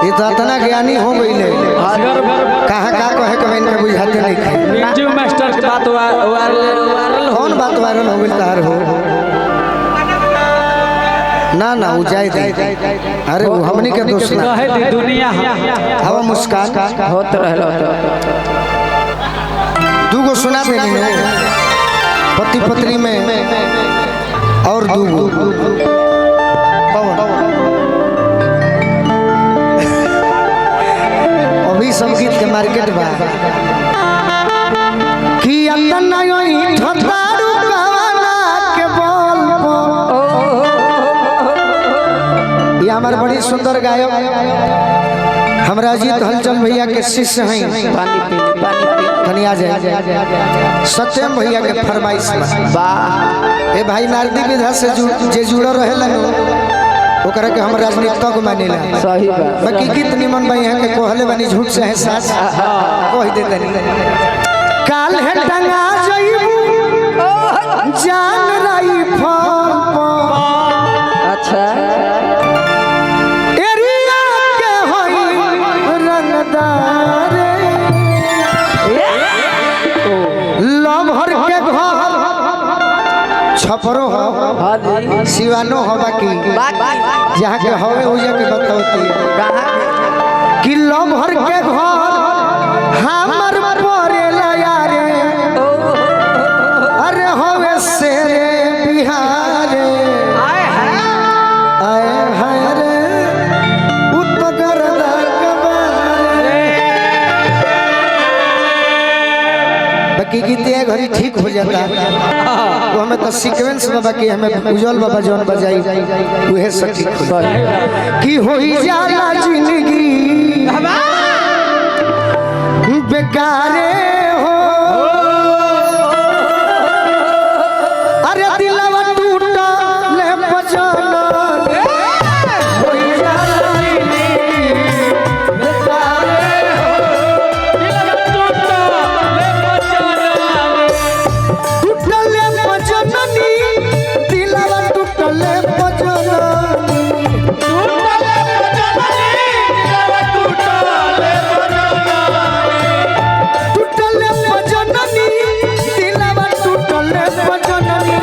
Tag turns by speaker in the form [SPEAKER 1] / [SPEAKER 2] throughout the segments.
[SPEAKER 1] ये तो इतना ज्ञानी हो गई ले कहाँ का कहे के मैंने बुझाते नहीं थे
[SPEAKER 2] म्यूजिक मास्टर की बात वायरल
[SPEAKER 1] कौन बात वायरल हो गई तार हो ना ना वो जाए दे अरे वो हमनी के दोस्त ना
[SPEAKER 2] कहे दी दुनिया
[SPEAKER 1] हवा मुस्कान
[SPEAKER 2] होत रहलो
[SPEAKER 1] दूगो सुना देनी है पति पत्नी में और दूगो अभी संगीत के मार्केट बा कि अंदर नहीं ठतारू कवाना के बोल ये हमारे बड़ी सुंदर गायक हमरा अजीत हलचल भैया के शिष्य हैं
[SPEAKER 2] पानी पी
[SPEAKER 1] धनिया जाए सत्यम भैया के फरमाइश वाह ए भाई नारदी विधा से जे जुड़ रहे ओकरा के हम राजनीतिक मानेला
[SPEAKER 2] सही बात
[SPEAKER 1] बाकी गीत निमन भाई यहाँ के कहले बनी झूठ से है सास कह दे तनी काल है टंगा जइबू जान रही फल
[SPEAKER 2] अच्छा
[SPEAKER 1] एरिया के होई रंगदार लमहर के घर छपरो हो सिवानो हो बाकी जहाँ के हवे हो जाके बताती है कि लमहर के घर हमर परेला यारे अरे हवे शेरे बिहारे आए हाय रे उत्तगरदा कबारे बाकी गीतिया घड़ी ठीक हो जाता वो हमें तो सीक्वेंस में बाकी हमें उज्जवल बाबा जौन बजाई उहे से ठीक हो कि होई जाला जिंदगी बेकारे हो अरे दिलवा टूटा ले बजाना होई जाला जिंदगी बेकारे हो टूटले बजननी दिलवा टूटले बजननी टूटले बजननी दिलवा टूटले बजननी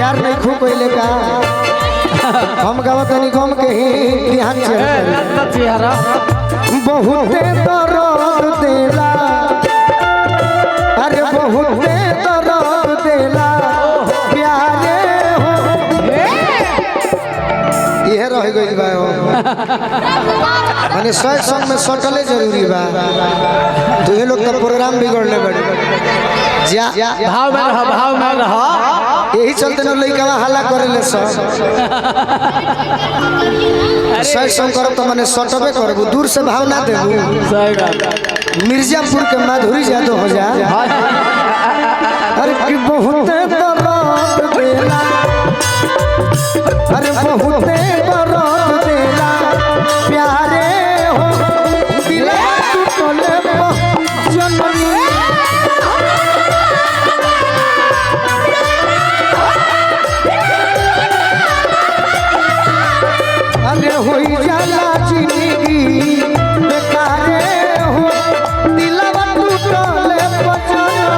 [SPEAKER 1] यार नहीं खू कोइले का हम गावत नहीं गम के ही ध्यान से बहुते दर्द देला अरे बहुते दर्द देला प्यारे हो ये रह गई बा माने 100 सॉन्ग में सटले जरूरी बा तो ये लोग का प्रोग्राम बिगड़ले बड़े जा
[SPEAKER 2] भाव में रह
[SPEAKER 1] यही चलते न लइका हल्ला करेले सब 100 सॉन्ग करब तो माने सटबे करबू दूर से भाव ना देबू
[SPEAKER 2] सही बात
[SPEAKER 1] मिर्जापुर के माधुरी जादव हो जा अरे कि बहुते दर्द देला अरे बहुते दर्द देला प्यारे हो दिलवा टूटले जननी अरे होई जाला जिंदगी बेकारे हो दिलवा टूटले बजना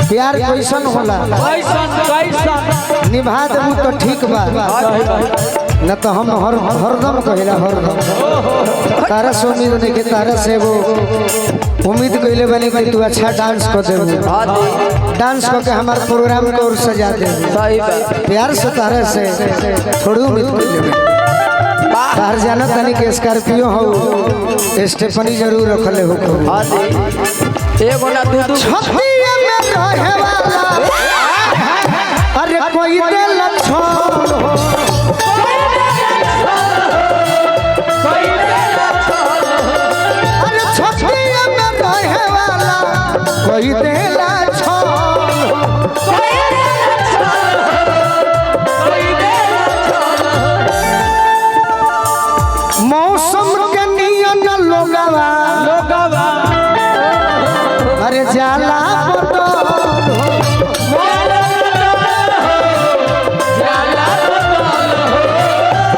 [SPEAKER 1] प्यार कैसन होला
[SPEAKER 2] कैसन
[SPEAKER 1] निभा देबू तो ठीक बा न तो हम हरदम कहिला हरदम तारा से उम्मीद नहीं के तारा से वो उम्मीद कइले बनी कि तू अच्छा डांस कर दे डांस करके हमारे प्रोग्राम को और सजा दे
[SPEAKER 2] सही बात
[SPEAKER 1] प्यार से तारा से थोड़ी उम्मीद कइले तार जाना तनी के स्कॉर्पियो हो स्टेफनी जरूर रखले हो
[SPEAKER 2] हाँ जी एगो ना दू दू
[SPEAKER 1] छतिया में रहे वाला अरे कोई दे लच्छो अरे छतिया में रहे वाला कोई दे लच्छो मौसम के नियन लोगवा अरे जाला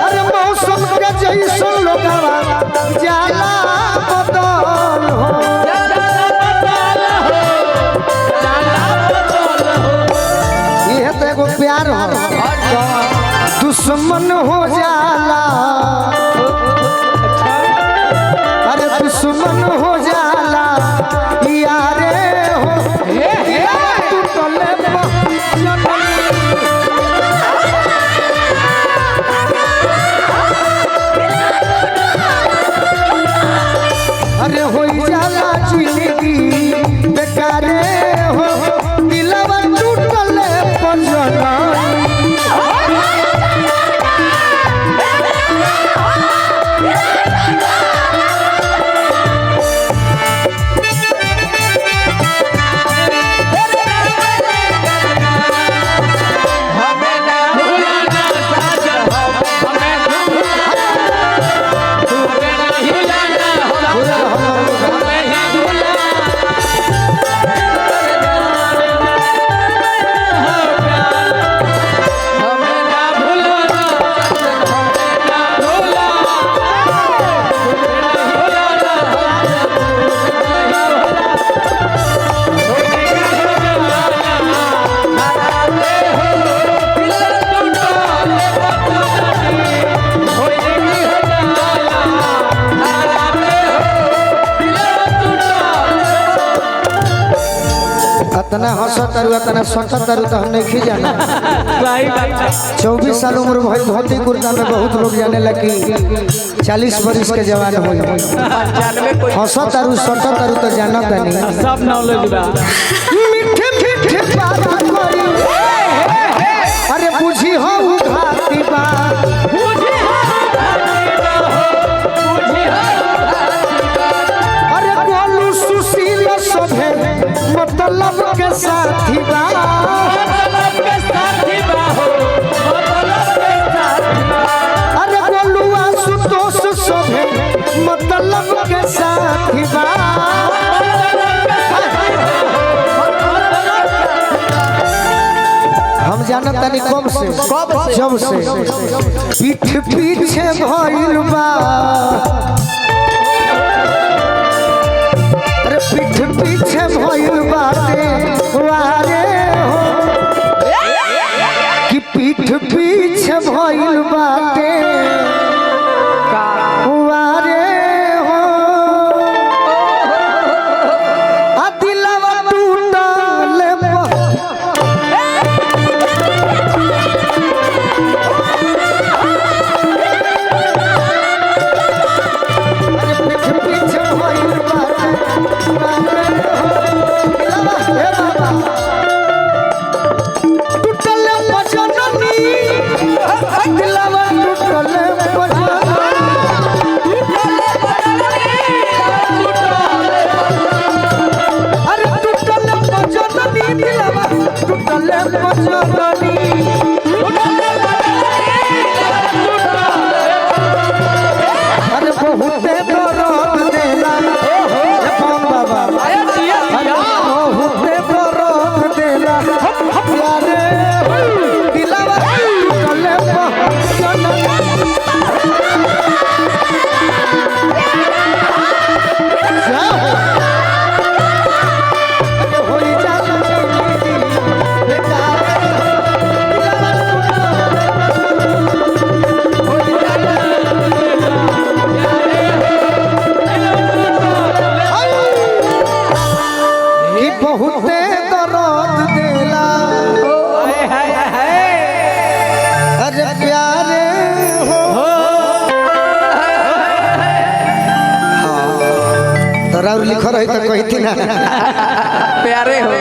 [SPEAKER 1] अरे मौसम के जैसन लोगवा जाला बदल हो ये तो एगो प्यार हो दुश्मन हो जाला अरे दुश्मन हो जाला यारे हो तू टले अरे हो जाला जिंदगी बेकारे हो दिलवा टूटले पंजना तना हंसतरु तना सटतरु तो हम नहीं जाना 24 साल उम्र भई धोती कुर्ता में बहुत लोग जाने लगी 40 वर्ष के जवान हो हंसतरु सटतरु तो जाना तनी
[SPEAKER 2] सब नॉलेज बा
[SPEAKER 1] मीठे मीठे बात करी अरे बुझी हो घाती बा अरे बोलू सुशील सभे मतलब के साथी बा अरे बोलुआ सुतोष सभे मतलब के साथी बा हम जानत तनी कब से जब से पीठ पीछे भइल बा अरे पीठ पीछे भइल बाटे वारे हो कि पीठ पीछे भइल बाटे वारे हो आ दिलवा टूटल अरे पीठ पीछे भइल बाटे टूटल बजननी दिलवा टूटल और लिखो रही तो कहती ना
[SPEAKER 2] प्यारे हो